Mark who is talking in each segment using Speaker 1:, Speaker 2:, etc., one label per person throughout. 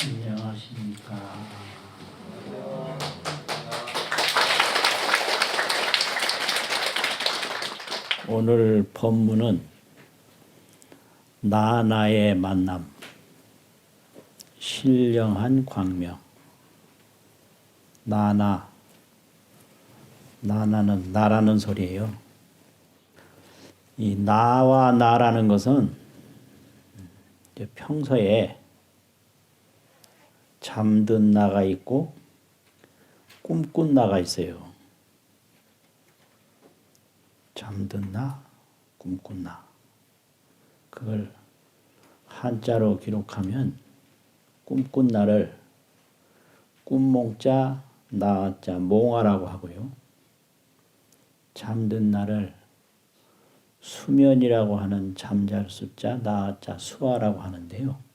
Speaker 1: 안녕하십니까. 오늘 법문은 나나의 만남, 신령한 광명. 나나는 나라는 소리예요. 이 나와 나라는 것은 이제 평소에 잠든 나가 있고 꿈꾼 나가 있어요. 잠든 나, 꿈꾼 나. 그걸 한자로 기록하면 꿈꾼 나를 꿈몽자, 나자, 몽아라고 하고요. 잠든 나를 수면이라고 하는 잠잘 수자, 나자, 수아라고 하는데요.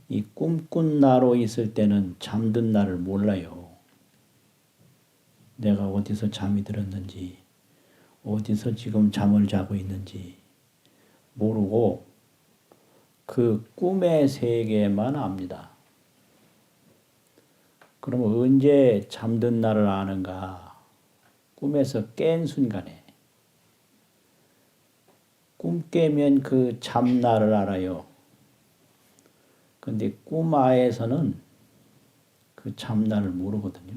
Speaker 1: 이 꿈꾼 나로 있을 때는 잠든 나를 몰라요. 내가 어디서 잠이 들었는지, 어디서 지금 잠을 자고 있는지 모르고 그 꿈의 세계만 압니다. 그러면 언제 잠든 나를 아는가? 꿈에서 깬 순간에. 꿈 깨면 그 잠나를 알아요. 근데 꿈 하에서는 그 잠나를 모르거든요.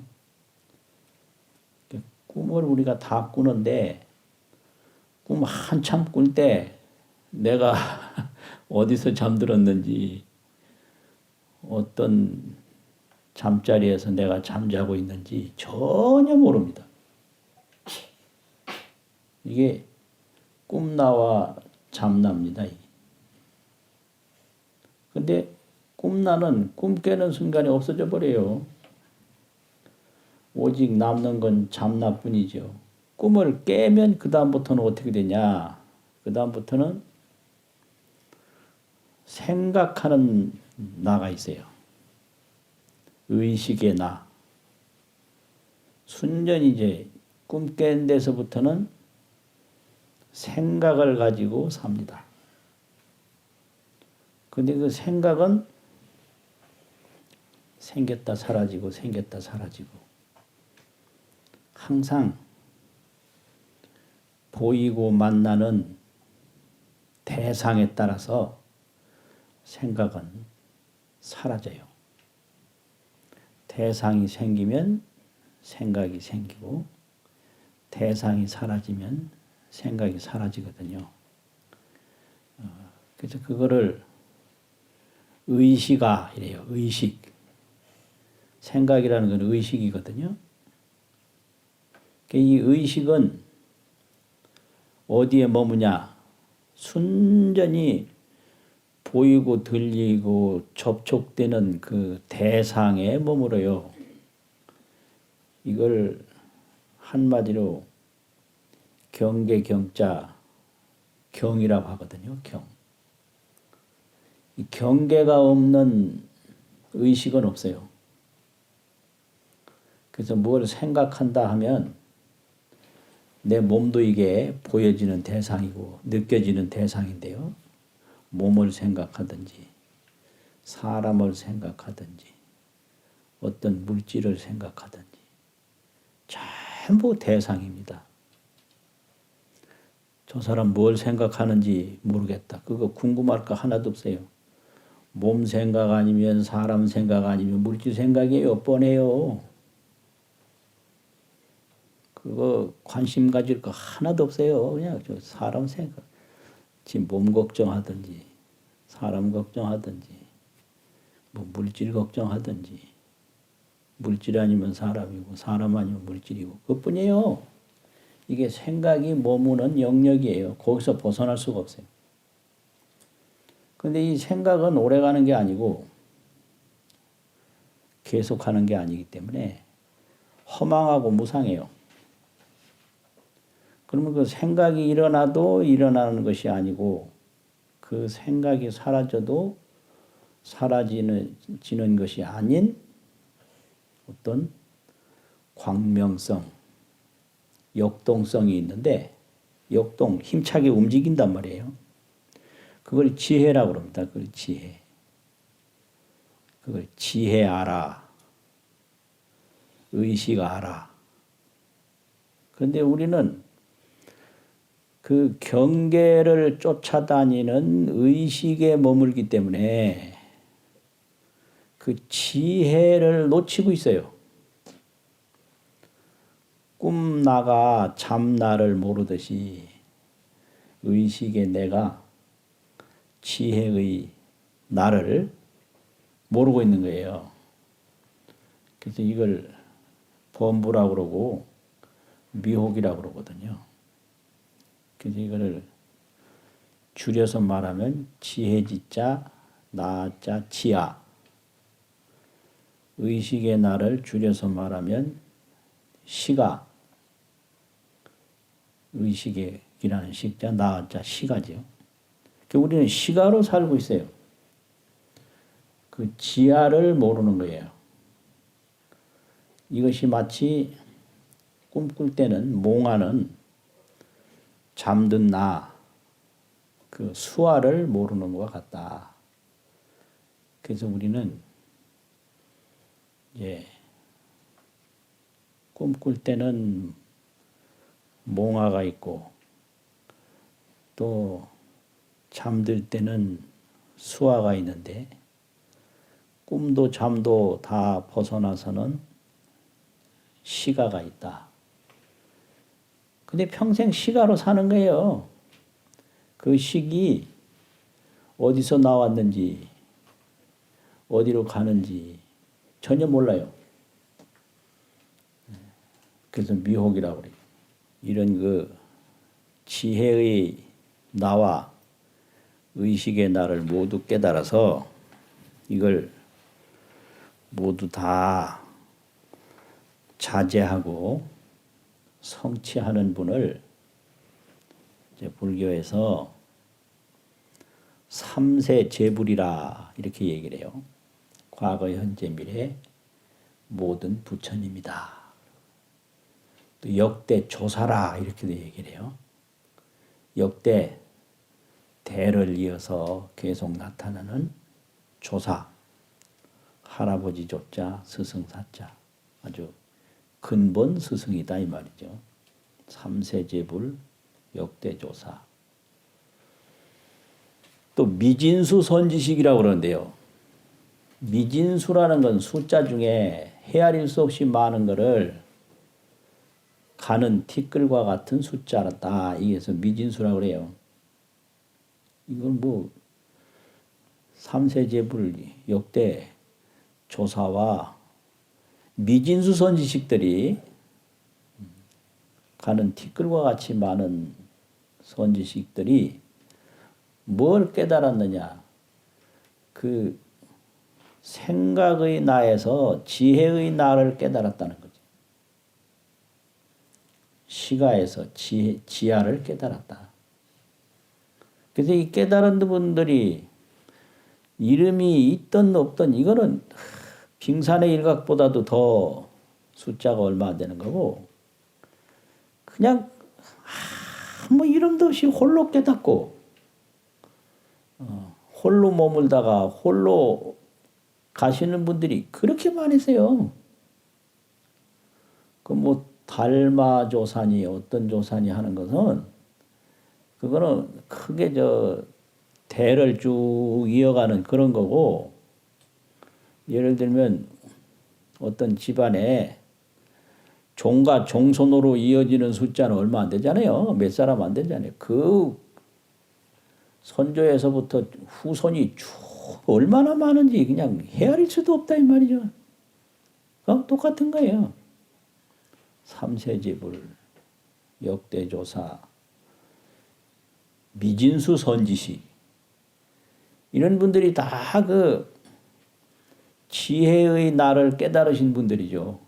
Speaker 1: 꿈을 우리가 다 꾸는데 꿈 한참 꿀 때 내가 어디서 잠들었는지, 어떤 잠자리에서 내가 잠자고 있는지 전혀 모릅니다. 이게 꿈나와 잠나입니다. 근데 꿈나는 꿈 깨는 순간에 없어져 버려요. 오직 남는 건 잠나뿐이죠. 꿈을 깨면 그 다음부터는 어떻게 되냐? 그 다음부터는 생각하는 나가 있어요. 의식의 나. 순전히 이제 꿈 깬 데서부터는 생각을 가지고 삽니다. 근데 그 생각은 생겼다 사라지고 생겼다 사라지고 항상 보이고 만나는 대상에 따라서 생각은 사라져요. 대상이 생기면 생각이 생기고 대상이 사라지면 생각이 사라지거든요. 그래서 그거를 의식아 이래요. 의식. 생각이라는 건 의식이거든요. 이 의식은 어디에 머무냐? 순전히 보이고 들리고 접촉되는 그 대상에 머물어요. 이걸 한마디로 경계경자 경이라고 하거든요. 경. 이 경계가 없는 의식은 없어요. 그래서 뭘 생각한다 하면 내 몸도 이게 보여지는 대상이고 느껴지는 대상인데요. 몸을 생각하든지 사람을 생각하든지 어떤 물질을 생각하든지 전부 대상입니다. 저 사람 뭘 생각하는지 모르겠다. 그거 궁금할 거 하나도 없어요. 몸 생각 아니면 사람 생각 아니면 물질 생각이에요. 뻔해요. 그거 관심 가질 거 하나도 없어요. 그냥 저 사람 생각. 지 몸 걱정하든지 사람 걱정하든지 뭐 물질 걱정하든지 물질 아니면 사람이고 사람 아니면 물질이고 그것뿐이에요. 이게 생각이 머무는 영역이에요. 거기서 벗어날 수가 없어요. 근데 이 생각은 오래가는 게 아니고 계속하는 게 아니기 때문에 허망하고 무상해요. 그러면 그 생각이 일어나도 일어나는 것이 아니고 그 생각이 사라져도 사라지는 것이 아닌 어떤 광명성, 역동성이 있는데 역동, 힘차게 움직인단 말이에요. 그걸 지혜라고 그럽니다. 그걸 지혜. 그걸 지혜 알아, 의식 알아. 그런데 우리는 그 경계를 쫓아다니는 의식에 머물기 때문에 그 지혜를 놓치고 있어요. 꿈나가 잠나를 모르듯이 의식의 내가 지혜의 나를 모르고 있는 거예요. 그래서 이걸 범부라고 그러고 미혹이라고 그러거든요. 그래서 이거를 줄여서 말하면 지혜지자, 나자, 지아. 의식의 나를 줄여서 말하면 시가, 의식이라는 식자, 나자, 시가죠. 우리는 시가로 살고 있어요. 그 지아를 모르는 거예요. 이것이 마치 꿈꿀 때는 몽하는 잠든 나, 그 수화를 모르는 것과 같다. 그래서 우리는 꿈꿀 때는 몽화가 있고 또 잠들 때는 수화가 있는데 꿈도 잠도 다 벗어나서는 시가가 있다. 근데 평생 시가로 사는 거예요. 그 식이 어디서 나왔는지 어디로 가는지 전혀 몰라요. 그래서 미혹이라고 그래요. 이런 그 지혜의 나와 의식의 나를 모두 깨달아서 이걸 모두 다 자제하고 성취하는 분을 이제 불교에서 삼세 제불이라 이렇게 얘기를 해요. 과거, 현재, 미래 모든 부처님이다. 또 역대 조사라 이렇게도 얘기를 해요. 역대 대를 이어서 계속 나타나는 조사, 할아버지 조자, 스승 사자, 아주 근본 스승이다 이 말이죠. 삼세제불, 역대조사. 또 미진수 선지식이라고 그러는데요. 미진수라는 건 숫자 중에 헤아릴 수 없이 많은 것을 가는 티끌과 같은 숫자다. 이게서 미진수라고 그래요. 이건 뭐 삼세제불, 역대 조사와 미진수 선지식들이 가는 티끌과 같이 많은 선지식들이 뭘 깨달았느냐? 그 생각의 나에서 지혜의 나를 깨달았다는 거죠. 시가에서 지아를 깨달았다. 그래서 이 깨달은 분들이 이름이 있든 없든 이거는 빙산의 일각보다도 더 숫자가 얼마 안 되는 거고 그냥 아무 이름도 없이 홀로 깨닫고 홀로 머물다가 홀로 가시는 분들이 그렇게 많으세요. 그 뭐 달마조산이 어떤 조산이 하는 것은 그거는 크게 대를 쭉 이어가는 그런 거고 예를 들면 어떤 집안에 종과 종손으로 이어지는 숫자는 얼마 안 되잖아요. 몇 사람 안 되잖아요. 그 선조에서부터 후손이 쭉 얼마나 많은지 그냥 헤아릴 수도 없다 이 말이죠. 똑같은 거예요. 삼세제불, 역대조사, 미진수 선지식 이런 분들이 다 그 지혜의 나를 깨달으신 분들이죠.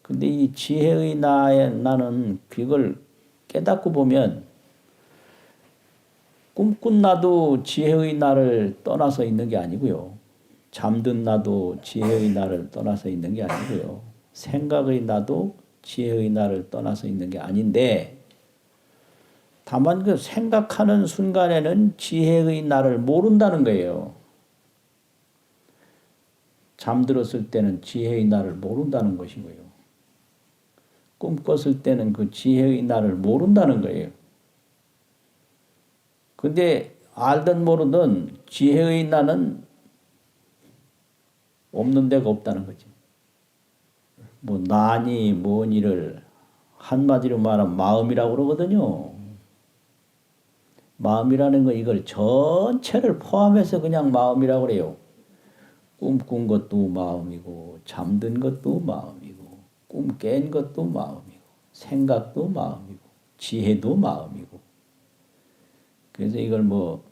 Speaker 1: 근데 이 지혜의 나는 그걸 깨닫고 보면 꿈꾼 나도 지혜의 나를 떠나서 있는 게 아니고요. 잠든 나도 지혜의 나를 떠나서 있는 게 아니고요. 생각의 나도 지혜의 나를 떠나서 있는 게 아닌데 다만 그 생각하는 순간에는 지혜의 나를 모른다는 거예요. 잠들었을 때는 지혜의 나를 모른다는 것이고요. 꿈 꿨을 때는 그 지혜의 나를 모른다는 거예요. 근데 알든 모르든 지혜의 나는 없는 데가 없다는 거지. 뭐 나니 뭐니를 한마디로 말하면 마음이라고 그러거든요. 마음이라는 거 이걸 전체를 포함해서 그냥 마음이라고 그래요. 꿈꾼 것도 마음이고 잠든 것도 마음이고 꿈 깬 것도 마음이고 생각도 마음이고 지혜도 마음이고 그래서 이걸 뭐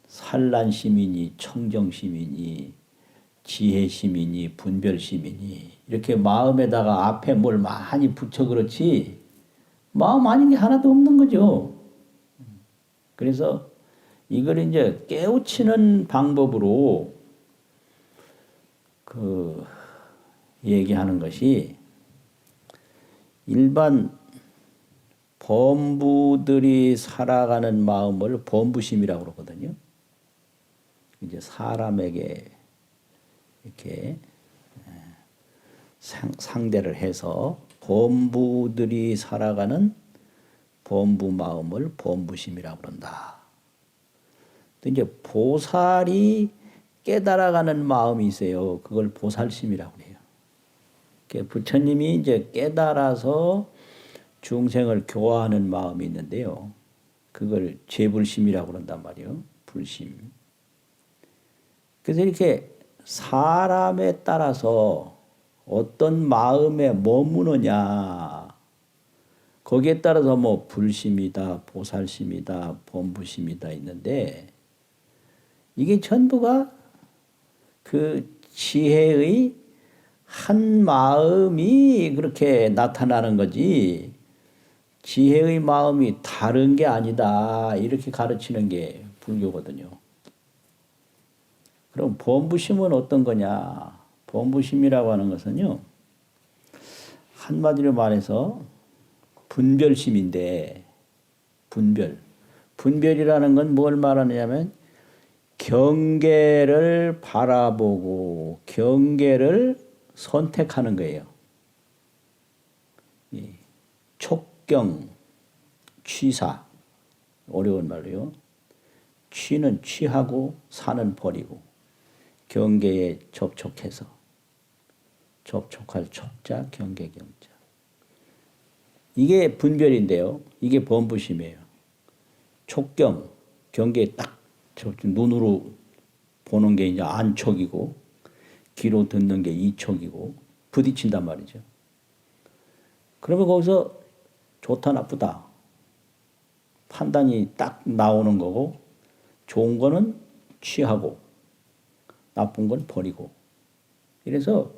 Speaker 1: 산란심이니 청정심이니 지혜심이니 분별심이니 이렇게 마음에다가 앞에 뭘 많이 붙여 그렇지 마음 아닌 게 하나도 없는 거죠. 그래서 이걸 이제 깨우치는 방법으로 그 얘기하는 것이 일반 범부들이 살아가는 마음을 범부심이라고 그러거든요. 이제 사람에게 이렇게 상대를 해서 범부들이 살아가는 범부 마음을 범부심이라고 그런다. 또 이제 보살이 깨달아가는 마음이 있어요. 그걸 보살심이라고 해요. 부처님이 이제 깨달아서 중생을 교화하는 마음이 있는데요. 그걸 재불심이라고 그런단 말이에요. 불심. 그래서 이렇게 사람에 따라서 어떤 마음에 머무느냐 거기에 따라서 뭐 불심이다, 보살심이다, 범부심이다 있는데 이게 전부가 그 지혜의 한 마음이 그렇게 나타나는 거지 지혜의 마음이 다른 게 아니다 이렇게 가르치는 게 불교거든요. 그럼 범부심은 어떤 거냐? 범부심이라고 하는 것은요. 한마디로 말해서 분별심인데 분별이라는 건 뭘 말하느냐면 경계를 바라보고 경계를 선택하는 거예요. 촉경, 취사 어려운 말로요. 취는 취하고 사는 버리고 경계에 접촉해서 접촉할 촉자 경계 경자 이게 분별인데요. 이게 범부심이에요. 촉경 경계에 딱 눈으로 보는 게 이제 안촉이고 귀로 듣는 게 이촉이고 부딪힌단 말이죠. 그러면 거기서 좋다 나쁘다 판단이 딱 나오는 거고 좋은 거는 취하고 나쁜 건 버리고 이래서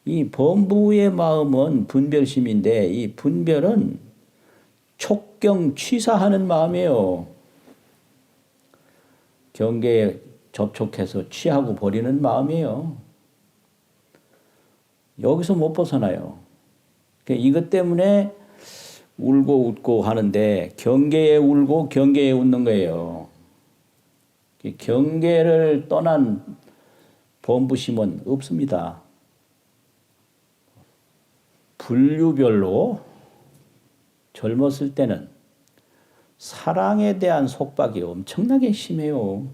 Speaker 1: 이 범부의 마음은 분별심인데 이 분별은 촉경 취사하는 마음이에요. 경계에 접촉해서 취하고 버리는 마음이에요. 여기서 못 벗어나요. 이것 때문에 울고 웃고 하는데 경계에 울고 경계에 웃는 거예요. 경계를 떠난 범부심은 없습니다. 분류별로 젊었을 때는 사랑에 대한 속박이 엄청나게 심해요.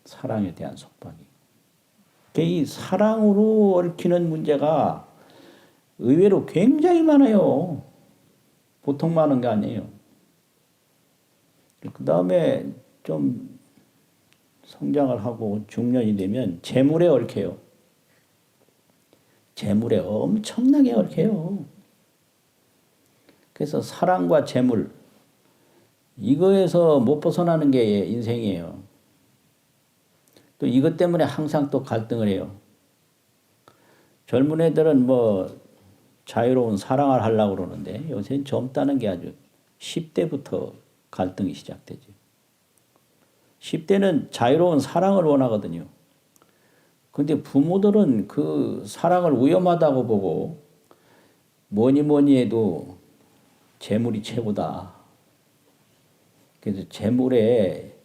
Speaker 1: 사랑에 대한 속박이. 이 사랑으로 얽히는 문제가 의외로 굉장히 많아요. 보통 많은 게 아니에요. 그 다음에 좀 성장을 하고 중년이 되면 재물에 얽혀요. 재물에 엄청나게 얽혀요. 그래서 사랑과 재물 이거에서 못 벗어나는 게 인생이에요. 또 이것 때문에 항상 또 갈등을 해요. 젊은 애들은 뭐 자유로운 사랑을 하려고 그러는데 요새는 젊다는 게 아주 10대부터 갈등이 시작되죠. 10대는 자유로운 사랑을 원하거든요. 근데 부모들은 그 사랑을 위험하다고 보고 뭐니 해도 재물이 최고다. 그래서 재물에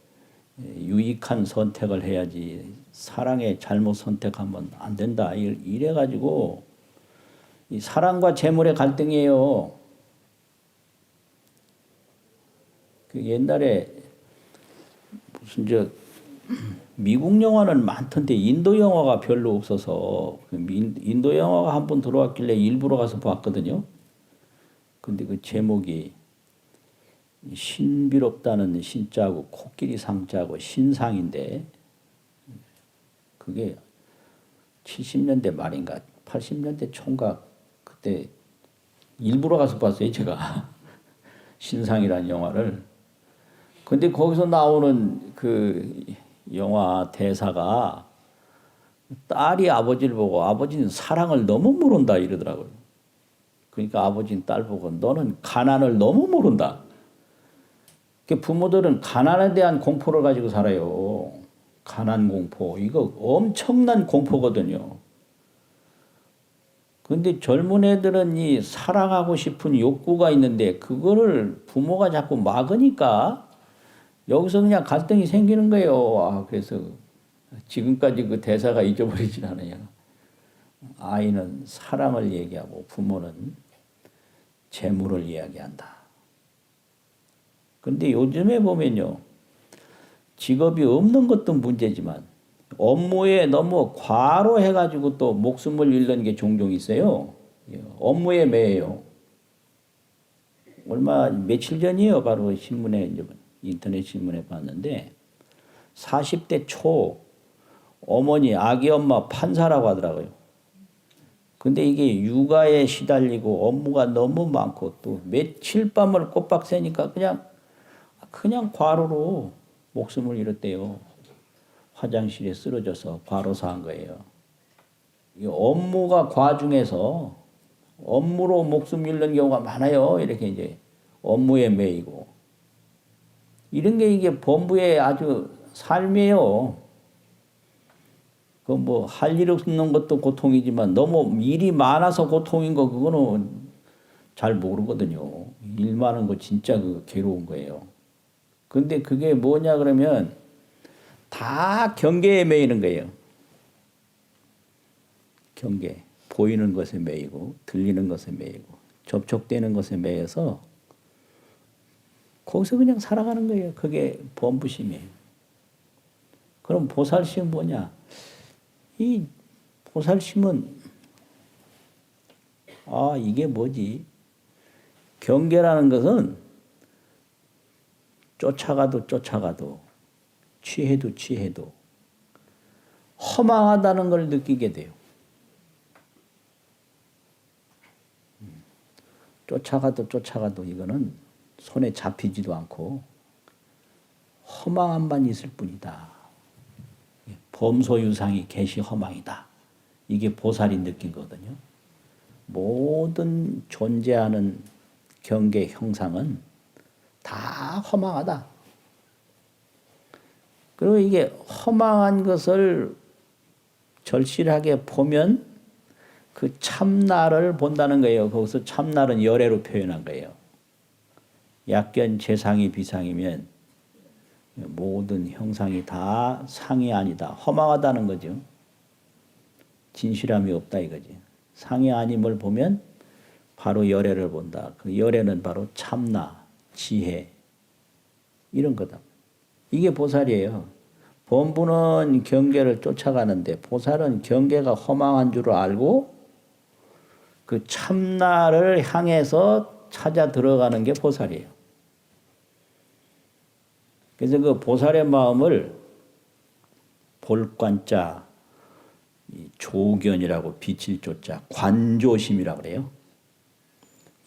Speaker 1: 유익한 선택을 해야지 사랑에 잘못 선택하면 안 된다. 이래가지고 이 사랑과 재물의 갈등이에요. 그 옛날에 무슨 미국 영화는 많던데 인도 영화가 별로 없어서 인도 영화가 한 번 들어왔길래 일부러 가서 봤거든요. 근데 그 제목이 신비롭다는 신자고 코끼리 상자고 신상인데 그게 70년대 말인가 80년대 총각 그때 일부러 가서 봤어요 제가 신상이라는 영화를. 근데 거기서 나오는 그 영화 대사가 딸이 아버지를 보고 아버지는 사랑을 너무 모른다 이러더라고요. 그러니까 아버지는 딸 보고 너는 가난을 너무 모른다. 부모들은 가난에 대한 공포를 가지고 살아요. 가난 공포. 이거 엄청난 공포거든요. 근데 젊은 애들은 이 사랑하고 싶은 욕구가 있는데 그거를 부모가 자꾸 막으니까 여기서 그냥 갈등이 생기는 거예요. 그래서 지금까지 그 대사가 잊어버리진 않아요. 아이는 사랑을 얘기하고 부모는 재물을 이야기한다. 근데 요즘에 보면요. 직업이 없는 것도 문제지만 업무에 너무 과로해가지고 또 목숨을 잃는 게 종종 있어요. 업무에 매여요. 며칠 전이에요. 바로 신문에, 인터넷 신문에 봤는데 40대 초 어머니, 아기 엄마 판사라고 하더라고요. 근데 이게 육아에 시달리고 업무가 너무 많고 또 며칠 밤을 꼬박 새니까 그냥 과로로 목숨을 잃었대요. 화장실에 쓰러져서 과로사한 거예요. 이 업무가 과중해서 업무로 목숨 잃는 경우가 많아요. 이렇게 이제 업무에 매이고. 이런 게 이게 범부의 아주 삶이에요. 할 일 없는 것도 고통이지만 너무 일이 많아서 고통인 거 그거는 잘 모르거든요. 일 많은 거 진짜 괴로운 거예요. 근데 그게 뭐냐 그러면 다 경계에 매이는 거예요. 경계. 보이는 것에 매이고 들리는 것에 매이고 접촉되는 것에 매여서 거기서 그냥 살아가는 거예요. 그게 범부심이에요. 그럼 보살심은 뭐냐? 이 보살심은 이게 뭐지? 경계라는 것은 쫓아가도 취해도 허망하다는 걸 느끼게 돼요. 쫓아가도 이거는 손에 잡히지도 않고 허망함만 있을 뿐이다. 범소유상이 개시 허망이다. 이게 보살이 느낀 거거든요. 모든 존재하는 경계 형상은 다 허망하다. 그리고 이게 허망한 것을 절실하게 보면 그 참나를 본다는 거예요. 거기서 참나는 열애로 표현한 거예요. 약견 재상이 비상이면 모든 형상이 다 상이 아니다. 허망하다는 거죠. 진실함이 없다 이거지. 상이 아님을 보면 바로 열애를 본다. 그 열애는 바로 참나, 지혜 이런 거다. 이게 보살이에요. 범부는 경계를 쫓아가는데 보살은 경계가 허망한 줄 알고 그 참나를 향해서 찾아 들어가는 게 보살이에요. 그래서 그 보살의 마음을 볼관자, 조견이라고 빛을 쫓자, 관조심이라고 그래요.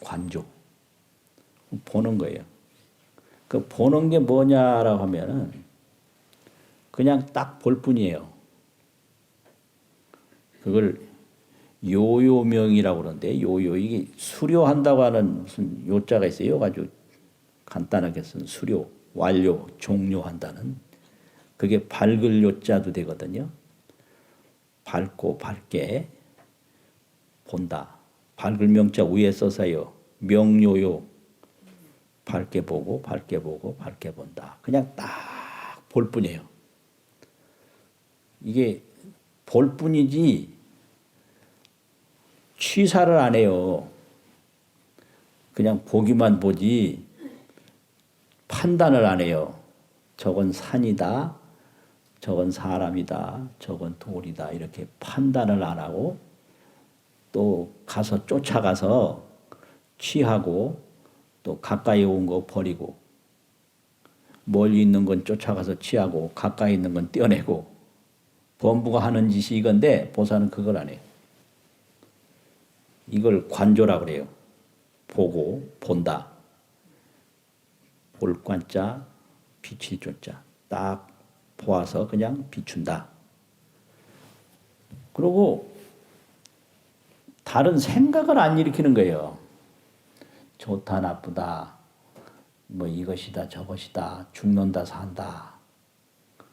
Speaker 1: 관조. 보는 거예요. 그 보는 게 뭐냐라고 하면은 그냥 딱 볼 뿐이에요. 그걸 요요명이라고 그러는데 이게 수료한다고 하는 무슨 요자가 있어요. 아주 간단하게 쓴 수료, 완료, 종료한다는 그게 밝을 요자도 되거든요. 밝고 밝게 본다. 밝을 명자 위에 써서요. 명요요. 밝게 보고 밝게 본다. 그냥 딱 볼 뿐이에요. 이게 볼 뿐이지 취사를 안 해요. 그냥 보기만 보지 판단을 안 해요. 저건 산이다, 저건 사람이다, 저건 돌이다 이렇게 판단을 안 하고 또 가서 쫓아가서 취하고 또 가까이 온 거 버리고 멀리 있는 건 쫓아가서 취하고 가까이 있는 건 떼어내고 범부가 하는 짓이 이건데 보살은 그걸 안 해요. 이걸 관조라고 그래요. 보고 본다. 볼 관자 비칠 조자 딱 보아서 그냥 비춘다. 그리고 다른 생각을 안 일으키는 거예요. 좋다 나쁘다 뭐 이것이다 저것이다 죽는다 산다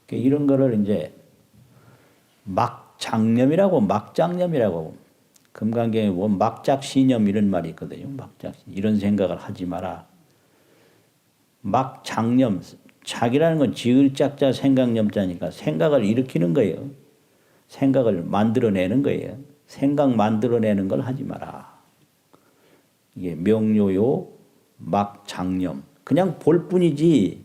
Speaker 1: 이런 거를 이제 막장념이라고 금강경에 뭐 막작신념 이런 말이 있거든요. 막작 이런 생각을 하지 마라. 막장념 작이라는 건 지을 짝자 생각념자니까 생각을 일으키는 거예요. 생각을 만들어내는 거예요. 생각 만들어내는 걸 하지 마라. 이게 명료요 막장념 그냥 볼 뿐이지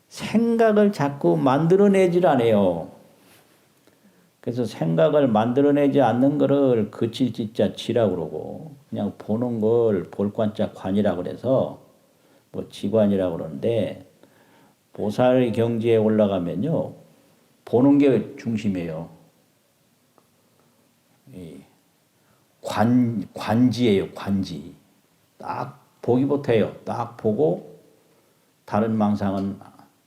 Speaker 1: 생각을 자꾸 만들어내질 않아요. 그래서 생각을 만들어내지 않는 거를 그칠 짓자 치라고 그러고 그냥 보는 걸 볼관자 관이라고 그래서 뭐 지관이라고 그러는데 보살 경지에 올라가면요 보는 게 중심이에요. 관지예요. 관지. 딱 보기부터 해요. 딱 보고 다른 망상은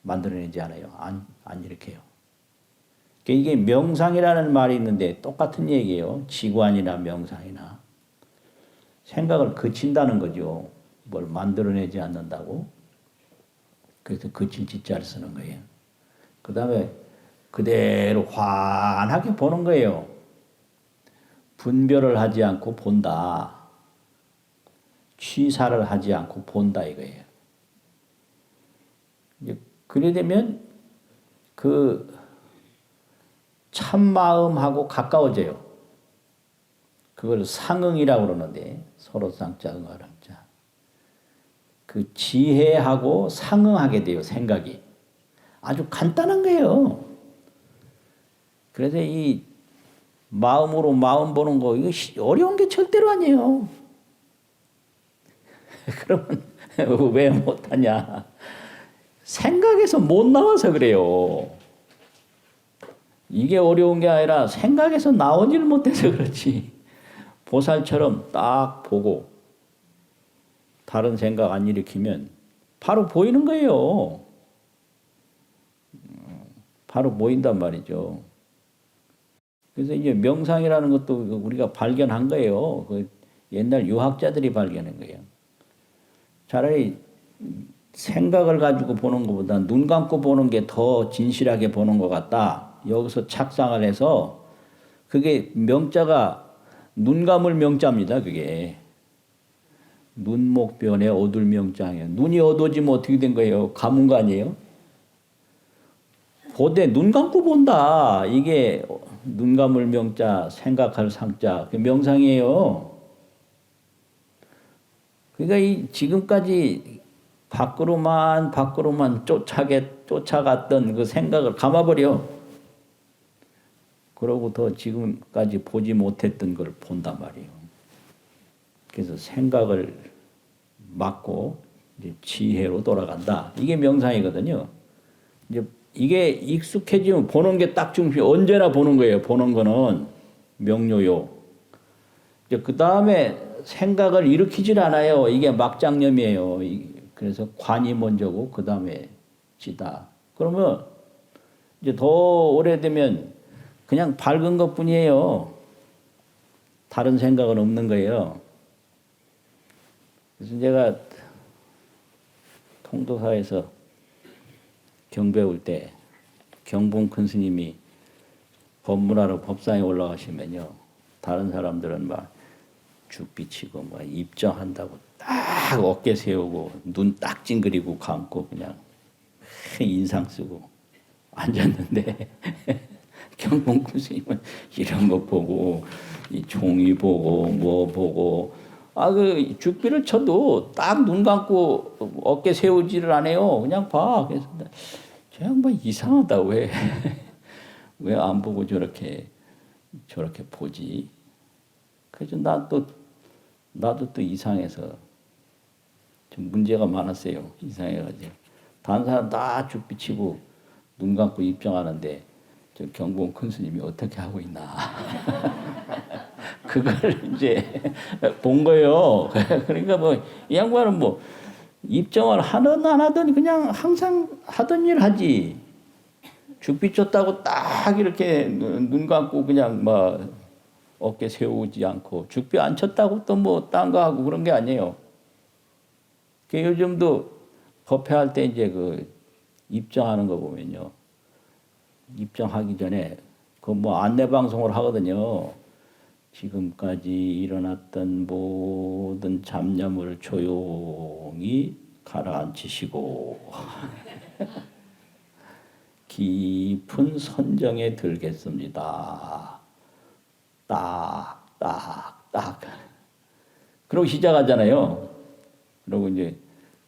Speaker 1: 만들어내지 않아요. 안 일으켜요. 이게 명상이라는 말이 있는데 똑같은 얘기예요. 지관이나 명상이나. 생각을 그친다는 거죠. 뭘 만들어내지 않는다고. 그래서 그칠 짓자를 쓰는 거예요. 그 다음에 그대로 환하게 보는 거예요. 분별을 하지 않고 본다. 취사를 하지 않고 본다 이거예요. 이제 그래 되면 그 참마음하고 가까워져요. 그걸 상응이라고 그러는데 서로 쌍자 응하랑자. 그 지혜하고 상응하게 돼요. 생각이. 아주 간단한 거예요. 그래서 이 마음으로 마음 보는 거 이거 어려운 게 절대로 아니에요. 그러면 왜 못하냐? 생각에서 못 나와서 그래요. 이게 어려운 게 아니라 생각에서 나오질 못해서 그렇지. 보살처럼 딱 보고 다른 생각 안 일으키면 바로 보이는 거예요. 바로 보인단 말이죠. 그래서 이제 명상이라는 것도 우리가 발견한 거예요. 그 옛날 유학자들이 발견한 거예요. 차라리 생각을 가지고 보는 것보다 눈 감고 보는 게 더 진실하게 보는 것 같다. 여기서 착상을 해서 그게 명자가 눈 감을 명자입니다. 그게 눈목변에 어둘 명자예요. 눈이 어두워지면 어떻게 된 거예요? 감은 거 아니에요? 보되 눈 감고 본다. 이게 눈 감을 명자, 생각할 상자, 그 명상이에요. 그러니까 이 지금까지 밖으로만 쫓아갔던 그 생각을 감아버려. 그러고 더 지금까지 보지 못했던 걸 본단 말이에요. 그래서 생각을 막고 이제 지혜로 돌아간다. 이게 명상이거든요. 이제 이게 익숙해지면 보는 게 딱 중심. 언제나 보는 거예요. 보는 거는 명료요. 이제 그 다음에 생각을 일으키질 않아요. 이게 막장념이에요. 그래서 관이 먼저고 그 다음에 지다. 그러면 이제 더 오래되면 그냥 밝은 것뿐이에요. 다른 생각은 없는 거예요. 그래서 제가 통도사에서 경배울 때 경봉 큰 스님이 법문하러 법상에 올라가시면요. 다른 사람들은 막 죽비치고 막 입정한다고 딱 어깨 세우고 눈 딱 찡그리고 감고 그냥 인상 쓰고 앉았는데 경봉 스님은 이런 거 보고 이 종이 보고 뭐 보고 그 죽비를 쳐도 딱 눈 감고 어깨 세우지를 안 해요. 그냥 봐. 그래서 저 양반 이상하다. 왜 왜 안 보고 저렇게 보지? 그래서 나도 또 이상해서 좀 문제가 많았어요. 이상해가지고 다른 사람 다 죽비 치고 눈 감고 입장하는데 저 경봉 큰 스님이 어떻게 하고 있나. 그걸 이제 본 거예요. 그러니까 뭐 이 양반은 뭐 입정을 하든 안 하든 그냥 항상 하던 일 하지. 죽비 쳤다고 딱 이렇게 눈 감고 그냥 막 어깨 세우지 않고 죽비 안 쳤다고 또 뭐 딴 거 하고 그런 게 아니에요. 요즘도 법회할 때 이제 그 입정하는 거 보면요. 입정하기 전에 그 뭐 안내 방송을 하거든요. 지금까지 일어났던 모든 잡념을 조용히 가라앉히시고 깊은 선정에 들겠습니다. 딱, 딱, 딱. 그러고 시작하잖아요. 그리고 이제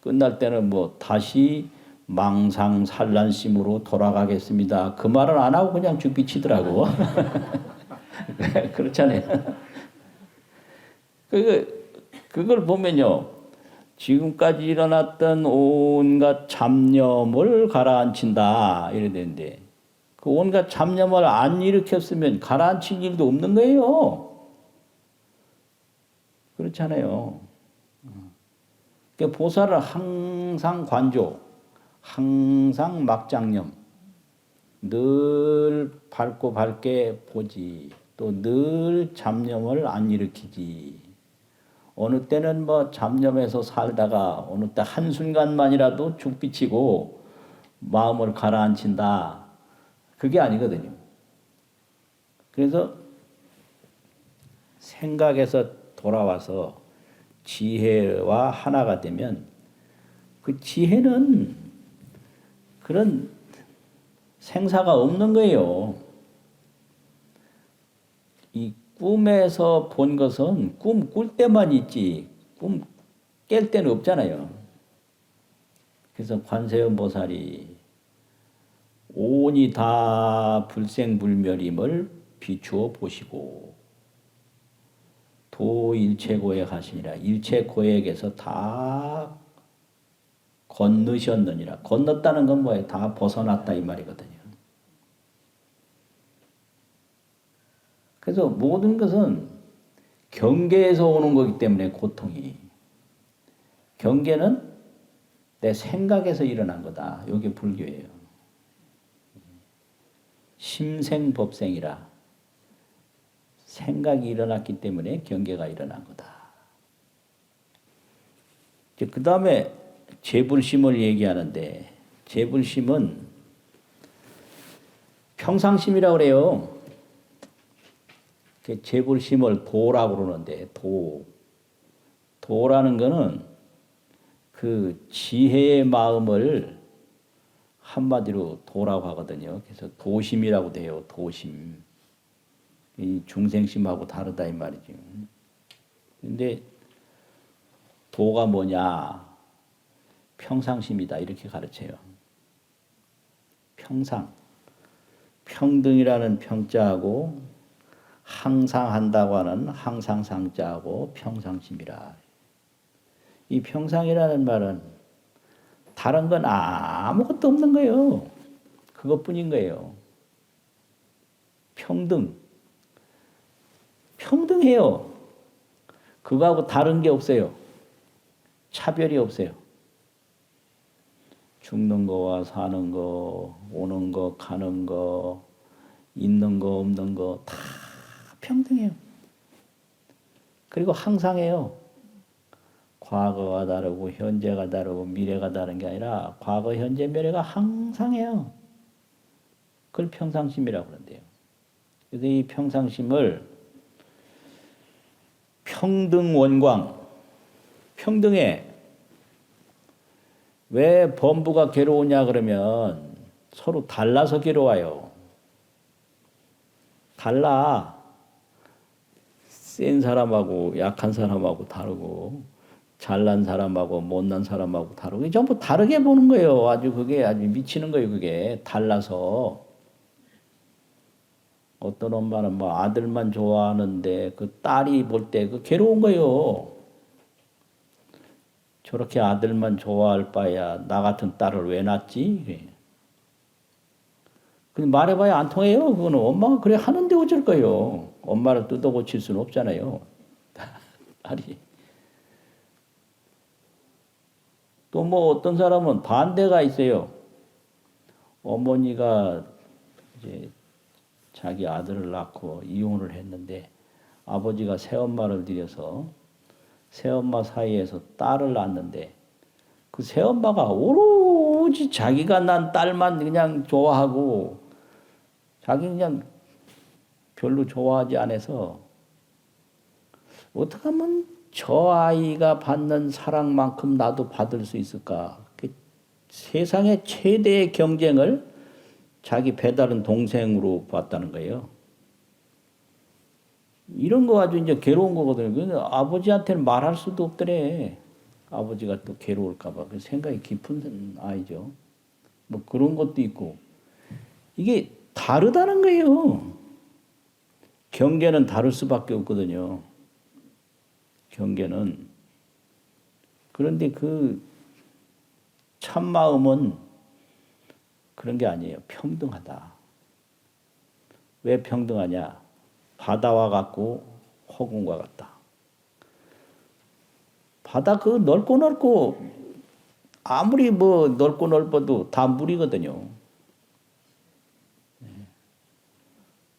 Speaker 1: 끝날 때는 뭐 다시 망상산란심으로 돌아가겠습니다. 그 말을 안 하고 그냥 죽비 치더라고. 그렇잖아요. 그걸 보면요. 지금까지 일어났던 온갖 잡념을 가라앉힌다. 이래 되는데, 그 온갖 잡념을 안 일으켰으면 가라앉힌 일도 없는 거예요. 그렇잖아요. 그러니까 보살은 항상 관조, 항상 막장념, 늘 밝고 밝게 보지, 또 늘 잡념을 안 일으키지. 어느 때는 뭐 잡념에서 살다가 어느 때 한순간만이라도 죽비치고 마음을 가라앉힌다. 그게 아니거든요. 그래서 생각에서 돌아와서 지혜와 하나가 되면 그 지혜는 그런 생사가 없는 거예요. 이 꿈에서 본 것은 꿈 꿀 때만 있지 꿈 깰 때는 없잖아요. 그래서 관세음 보살이 온이 다 불생불멸임을 비추어 보시고 도일체고액 하시니라. 일체고액에서 다 건너셨느니라. 건넜다는 건 뭐예요? 다 벗어났다 이 말이거든요. 그래서 모든 것은 경계에서 오는 거기 때문에 고통이. 경계는 내 생각에서 일어난 거다. 이게 불교예요. 심생법생이라. 생각이 일어났기 때문에 경계가 일어난 거다. 그 다음에 재불심을 얘기하는데 재불심은 평상심이라고 그래요. 재불심을 도라고 그러는데 도라는 거는 그 지혜의 마음을 한마디로 도라고 하거든요. 그래서 도심이라고 돼요. 도심. 이 중생심하고 다르다 이 말이죠. 근데 도가 뭐냐? 평상심이다 이렇게 가르쳐요. 평상. 평등이라는 평자하고 항상 한다고 하는 항상상자하고 평상심이라. 이 평상이라는 말은 다른 건 아무것도 없는 거예요. 그것뿐인 거예요. 평등해요. 그거하고 다른 게 없어요. 차별이 없어요. 죽는 거와 사는 거, 오는 거, 가는 거, 있는 거, 없는 거 다 평등해요. 그리고 항상해요. 과거가 다르고 현재가 다르고 미래가 다른 게 아니라 과거, 현재, 미래가 항상해요. 그걸 평상심이라고 그러는데요. 그래서 이 평상심을 평등원광, 평등해. 왜 범부가 괴로우냐 그러면 서로 달라서 괴로워요. 달라. 센 사람하고 약한 사람하고 다르고 잘난 사람하고 못난 사람하고 다르고 전부 다르게 보는 거예요. 아주 그게 아주 미치는 거예요. 그게 달라서. 어떤 엄마는 뭐 아들만 좋아하는데 그 딸이 볼 때 그 괴로운 거예요. 저렇게 아들만 좋아할 바야 나 같은 딸을 왜 낳지? 근데 말해봐야 안 통해요. 그거는 엄마가 그래 하는데 어쩔 거예요. 엄마를 뜯어 고칠 수는 없잖아요. 딸이. 또 뭐 어떤 사람은 반대가 있어요. 어머니가 이제 자기 아들을 낳고 이혼을 했는데 아버지가 새엄마를 들여서 새엄마 사이에서 딸을 낳았는데 그 새엄마가 오로지 자기가 난 딸만 그냥 좋아하고 자기 그냥 별로 좋아하지 않아서 어떻게 하면 저 아이가 받는 사랑만큼 나도 받을 수 있을까? 그 세상의 최대의 경쟁을 자기 배다른 동생으로 봤다는 거예요. 이런 거 가지고 이제 괴로운 거거든요. 근데 아버지한테는 말할 수도 없더래. 아버지가 또 괴로울까봐. 그 생각이 깊은 아이죠. 뭐 그런 것도 있고. 이게 다르다는 거예요. 경계는 다를 수밖에 없거든요. 경계는. 그런데 그 참마음은 그런 게 아니에요. 평등하다. 왜 평등하냐? 바다와 같고 허공과 같다. 바다 그 넓고 아무리 뭐 넓고 넓어도 다 물이거든요.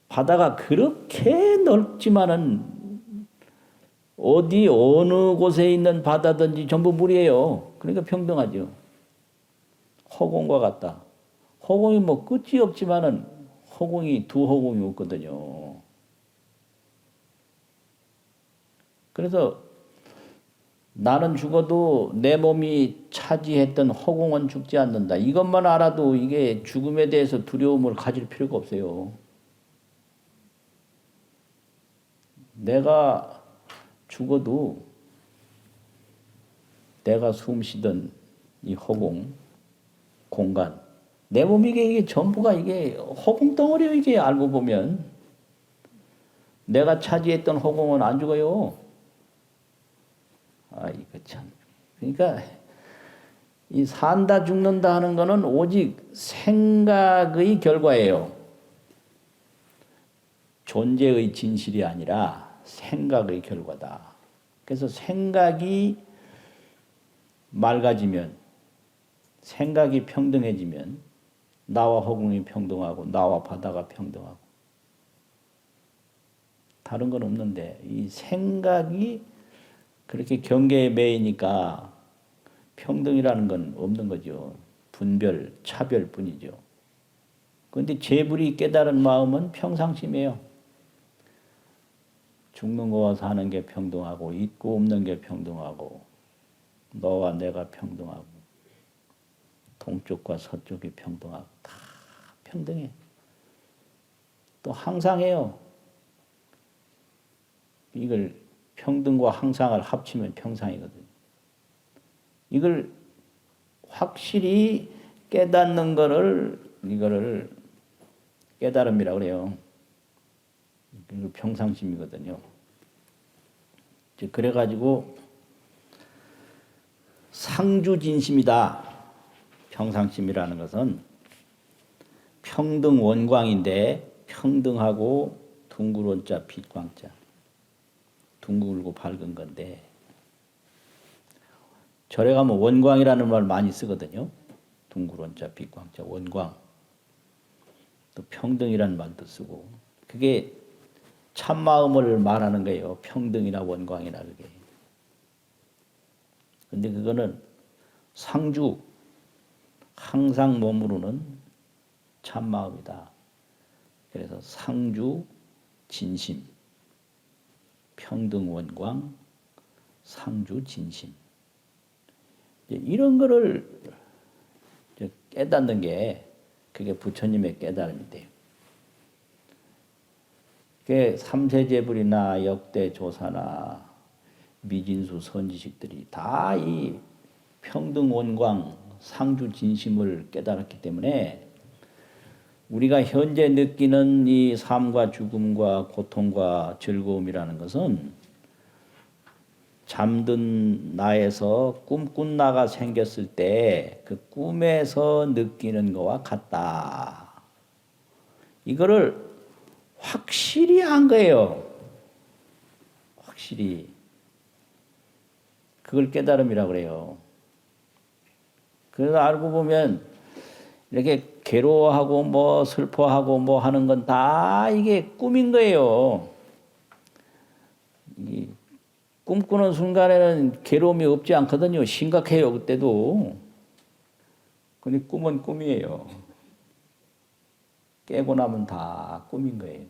Speaker 1: 바다가 그렇게 넓지만은 어디 어느 곳에 있는 바다든지 전부 물이에요. 그러니까 평등하죠. 허공과 같다. 허공이 뭐 끝이 없지만은 허공이 두 허공이 없거든요. 그래서 나는 죽어도 내 몸이 차지했던 허공은 죽지 않는다. 이것만 알아도 이게 죽음에 대해서 두려움을 가질 필요가 없어요. 내가 죽어도 내가 숨 쉬던 이 허공, 공간, 내 몸이 이게 전부가 이게 허공 덩어리예요. 이게 알고 보면 내가 차지했던 허공은 안 죽어요. 아, 이거 참. 그러니까 이 산다 죽는다 하는 거는 오직 생각의 결과예요. 존재의 진실이 아니라 생각의 결과다. 그래서 생각이 맑아지면, 생각이 평등해지면 나와 허공이 평등하고 나와 바다가 평등하고 다른 건 없는데 이 생각이 그렇게 경계에 매이니까 평등이라는 건 없는 거죠. 분별, 차별뿐이죠. 그런데 재불이 깨달은 마음은 평상심이에요. 죽는 거와 사는 게 평등하고 있고 없는 게 평등하고 너와 내가 평등하고 동쪽과 서쪽이 평등하고 다 평등해. 또 항상 해요. 이걸 평등과 항상을 합치면 평상이거든요. 이걸 확실히 깨닫는 이거를 깨달음이라고 그래요. 그리고 평상심이거든요. 그래가지고 상주진심이다. 평상심이라는 것은 평등 원광인데 평등하고 둥그런자 빛광자. 둥글고 밝은 건데 절에 가면 원광이라는 말 많이 쓰거든요. 둥그런자 빛광자 원광. 또 평등이라는 말도 쓰고 그게 참마음을 말하는 거예요. 평등이나 원광이나 그게. 근데 그거는 상주 항상 머무르는 참마음이다. 그래서 상주 진심 평등 원광 상주 진심 이런 거를 깨닫는 게 그게 부처님의 깨달음이 돼요. 그게 삼세제불이나 역대조사나 미진수 선지식들이 다 이 평등원광 상주진심을 깨달았기 때문에 우리가 현재 느끼는 이 삶과 죽음과 고통과 즐거움이라는 것은 잠든 나에서 꿈꾼 나가 생겼을 때 그 꿈에서 느끼는 것과 같다. 이거를 확실히 한 거예요. 확실히. 그걸 깨달음이라고 그래요. 그래서 알고 보면 이렇게 괴로워하고 뭐 슬퍼하고 뭐 하는 건 다 이게 꿈인 거예요. 이 꿈꾸는 순간에는 괴로움이 없지 않거든요. 심각해요, 그때도. 근데 꿈은 꿈이에요. 깨고 나면 다 꿈인 거예요.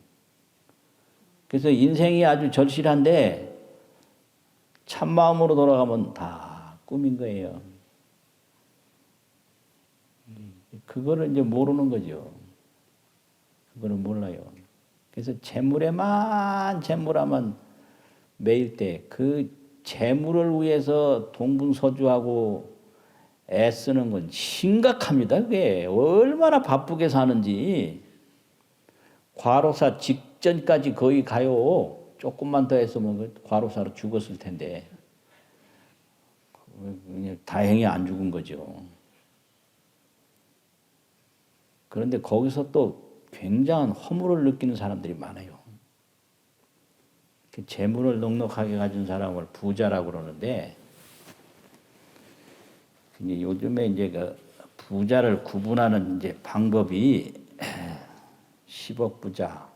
Speaker 1: 그래서 인생이 아주 절실한데 참마음으로 돌아가면 다 꿈인 거예요. 그거를 이제 모르는 거죠. 그거를 몰라요. 그래서 재물에만 매일 때 그 재물을 위해서 동분서주하고 애쓰는 건 심각합니다. 그게 얼마나 바쁘게 사는지. 과로사 직전까지 거의 가요. 조금만 더 했으면 과로사로 죽었을 텐데. 다행히 안 죽은 거죠. 그런데 거기서 또 굉장한 허물을 느끼는 사람들이 많아요. 그 재물을 넉넉하게 가진 사람을 부자라고 그러는데, 이제 요즘에 이제 그 부자를 구분하는 이제 방법이 10억 부자,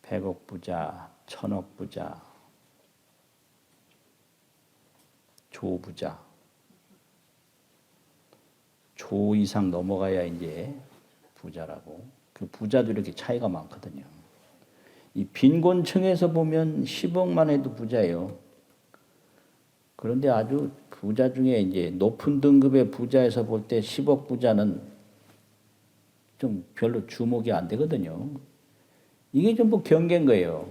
Speaker 1: 100억 부자, 1000억 부자, 조부자, 조 이상 넘어가야 이제 부자라고. 그 부자도 이렇게 차이가 많거든요. 이 빈곤층에서 보면 10억만 해도 부자예요. 그런데 아주 부자 중에 이제 높은 등급의 부자에서 볼 때 10억 부자는 좀 별로 주목이 안 되거든요. 이게 전부 경계인 거예요.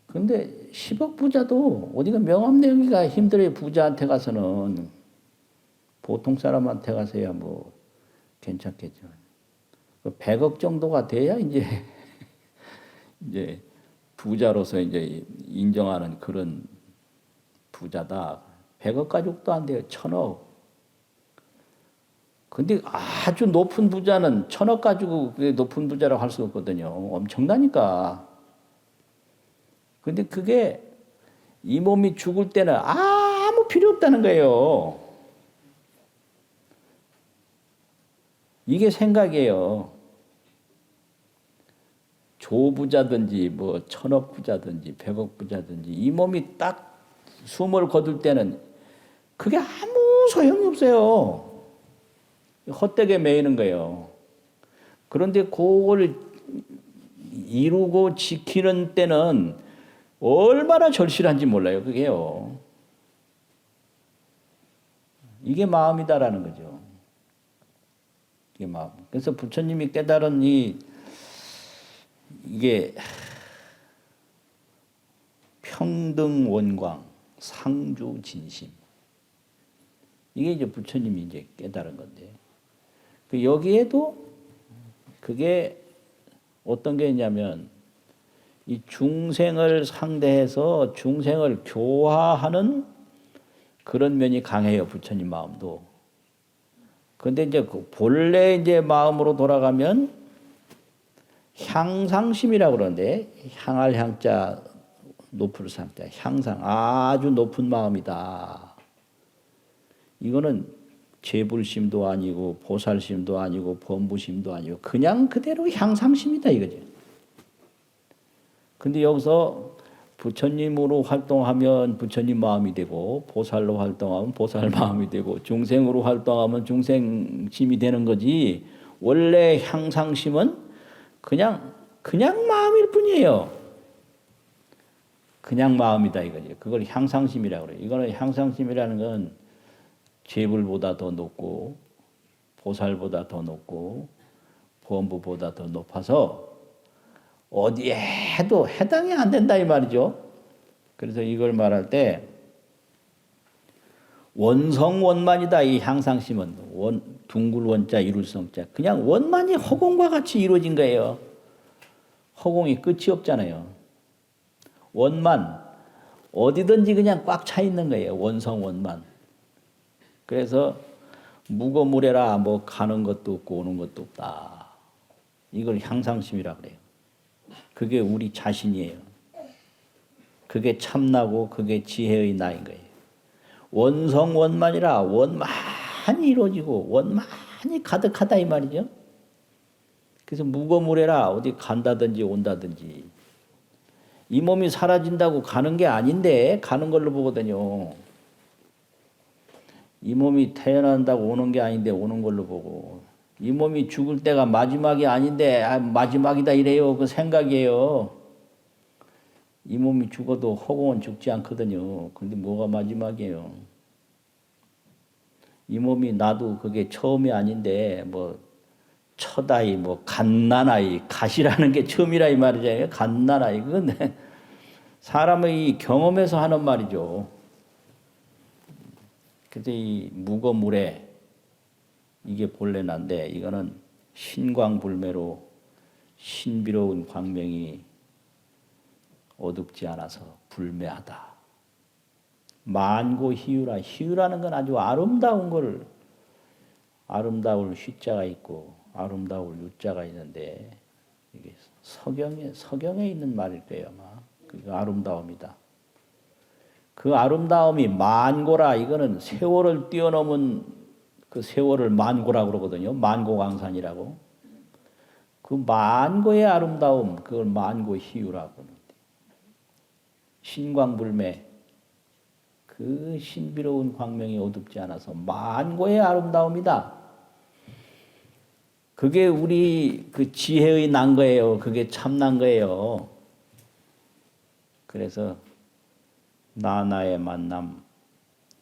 Speaker 1: 그런데 10억 부자도 어디가 명함내기가 힘들어요. 부자한테 가서는. 보통 사람한테 가서야 뭐 괜찮겠죠. 100억 정도가 돼야 이제 부자로서 이제 인정하는 그런 부자다. 100억 가족도 안 돼요. 1000억. 근데 아주 높은 부자는 1000억 가지고 높은 부자라고 할 수 없거든요. 엄청나니까. 근데 그게 이 몸이 죽을 때는 아무 필요 없다는 거예요. 이게 생각이에요. 조부자든지 뭐 1000억 부자든지 100억 부자든지 이 몸이 딱 숨을 거둘 때는 그게 아무 소용이 없어요. 헛되게 매이는 거예요. 그런데 그걸 이루고 지키는 때는 얼마나 절실한지 몰라요. 그게요. 이게 마음이다라는 거죠. 이게 마음. 그래서 부처님이 깨달은 이게 평등 원광, 상주 진심. 이게 이제 부처님이 이제 깨달은 건데. 여기에도 그게 어떤 게 있냐면 이 중생을 상대해서 중생을 교화하는 그런 면이 강해요. 부처님 마음도. 그런데 이제 그 본래 이제 마음으로 돌아가면 향상심이라고 그러는데 향할 향자 높을 상자 향상 아주 높은 마음이다. 이거는 재불심도 아니고 보살심도 아니고 범부심도 아니고 그냥 그대로 향상심이다 이거죠. 근데 여기서 부처님으로 활동하면 부처님 마음이 되고 보살로 활동하면 보살 마음이 되고 중생으로 활동하면 중생심이 되는 거지 원래 향상심은 그냥 마음일 뿐이에요. 그냥 마음이다 이거죠. 그걸 향상심이라고 그래요. 이거는 향상심이라는 건 재불보다 더 높고 보살보다 더 높고 범부보다 더 높아서 어디에 해도 해당이 안 된다 이 말이죠. 그래서 이걸 말할 때 원성원만이다. 이 향상심은 둥글 원자 이룰 성자 그냥 원만이 허공과 같이 이루어진 거예요. 허공이 끝이 없잖아요. 원만 어디든지 그냥 꽉 차 있는 거예요. 원성원만. 그래서 무거무래라 뭐 가는 것도 없고 오는 것도 없다. 이걸 향상심이라 그래요. 그게 우리 자신이에요. 그게 참나고 그게 지혜의 나인 거예요. 원성원만이라 원만히 이루어지고 원만히 가득하다 이 말이죠. 그래서 무거무래라 어디 간다든지 온다든지 이 몸이 사라진다고 가는 게 아닌데 가는 걸로 보거든요. 이 몸이 태어난다고 오는 게 아닌데 오는 걸로 보고 이 몸이 죽을 때가 마지막이 아닌데 마지막이다 이래요. 그 생각이에요. 이 몸이 죽어도 허공은 죽지 않거든요. 그런데 뭐가 마지막이에요. 이 몸이 나도 그게 처음이 아닌데 뭐 첫아이 뭐 갓난아이 갓이라는 게 처음이라 이 말이잖아요. 갓난아이 그건 사람의 경험에서 하는 말이죠. 그래서 이 무거무래 이게 본래 난데 이거는 신광불매로 신비로운 광명이 어둡지 않아서 불매하다. 만고희유라. 희유라는 건 아주 아름다운 걸 아름다울 휘자가 있고 아름다울 유자가 있는데 이게 서경에 있는 말일 거예요 아마. 그 아름다움이다. 그 아름다움이 만고라. 이거는 세월을 뛰어넘은 그 세월을 만고라고 그러거든요. 만고강산이라고. 그 만고의 아름다움 그걸 만고희유라고 하는데 신광불매 그 신비로운 광명이 어둡지 않아서 만고의 아름다움이다. 그게 우리 그 지혜의 난 거예요. 그게 참난 거예요. 그래서 나나의 만남,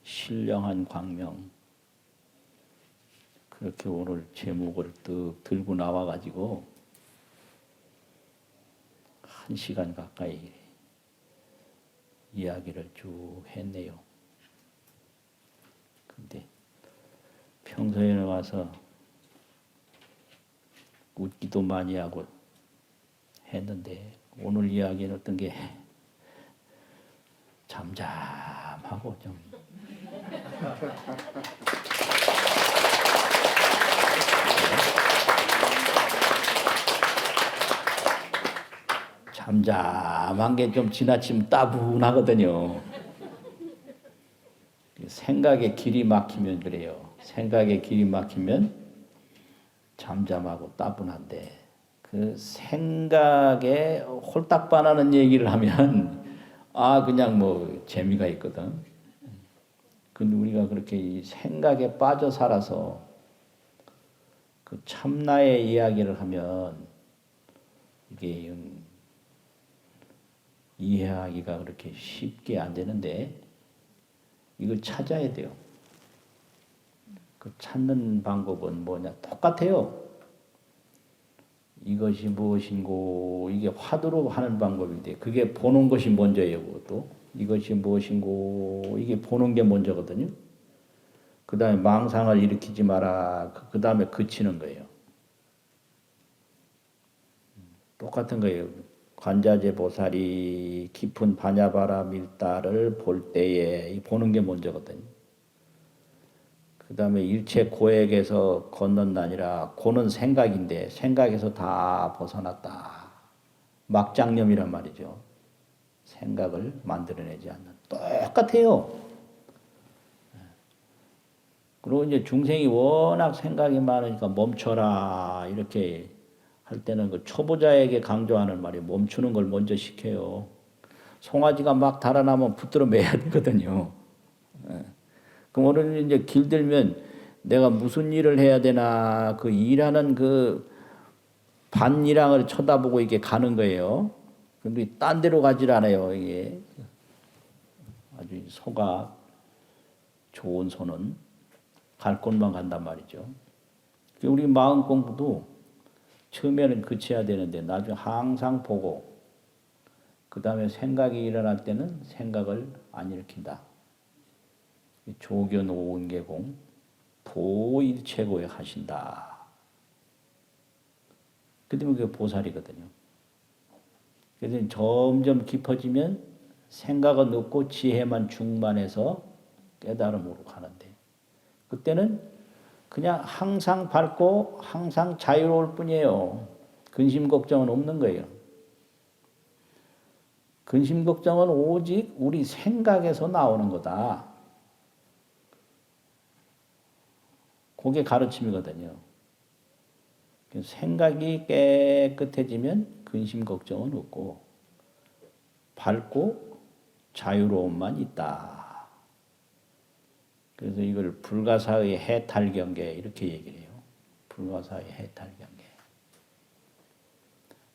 Speaker 1: 신령한 광명 그렇게 오늘 제목을 뜩 들고 나와가지고 1시간 가까이 이야기를 쭉 했네요. 근데 평소에는 와서 웃기도 많이 하고 했는데 오늘 이야기는 어떤 게 잠잠하고 좀 잠잠한 게 좀 지나치면 따분하거든요. 생각에 길이 막히면 그래요. 생각에 길이 막히면 잠잠하고 따분한데 그 생각에 홀딱 반하는 얘기를 하면 그냥 뭐 재미가 있거든. 근데 우리가 그렇게 이 생각에 빠져 살아서 그 참나의 이야기를 하면 이게 이해하기가 그렇게 쉽게 안 되는데 이걸 찾아야 돼요. 그 찾는 방법은 뭐냐? 똑같아요. 이것이 무엇인고 이게 화두로 하는 방법인데 그게 보는 것이 먼저예요. 그것도 이것이 무엇인고 이게 보는 게 먼저거든요. 그 다음에 망상을 일으키지 마라. 그 다음에 그치는 거예요. 똑같은 거예요. 관자재 보살이 깊은 반야바라 밀다를 볼 때에 보는 게 먼저거든요. 그 다음에 일체 고액에서 건넌다니라. 고는 생각인데 생각에서 다 벗어났다. 막장념이란 말이죠. 생각을 만들어내지 않는. 똑같아요. 그리고 이제 중생이 워낙 생각이 많으니까 멈춰라 이렇게 할 때는 그 초보자에게 강조하는 말이 멈추는 걸 먼저 시켜요. 송아지가 막 달아나면 붙들어 매야 되거든요. 그럼 오늘 이제 길들면 내가 무슨 일을 해야 되나 그 일하는 그 반일항을 쳐다보고 이게 가는 거예요. 근데 딴 데로 가질 않아요. 이게 아주 소가 좋은 소는 갈 곳만 간단 말이죠. 우리 마음 공부도 처음에는 그쳐야 되는데 나중에 항상 보고 그 다음에 생각이 일어날 때는 생각을 안 일으킨다. 조견 오은계공 도일체고에 하신다. 그 때문에 그게 보살이거든요. 그래서 점점 깊어지면 생각은 없고 지혜만 충만해서 깨달음으로 가는데 그때는 그냥 항상 밝고 항상 자유로울 뿐이에요. 근심 걱정은 없는 거예요. 근심 걱정은 오직 우리 생각에서 나오는 거다. 그게 가르침이거든요. 생각이 깨끗해지면 근심 걱정은 없고 밝고 자유로움만 있다. 그래서 이걸 불가사의 해탈경계 이렇게 얘기를 해요. 불가사의 해탈경계.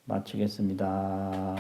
Speaker 1: 마치겠습니다.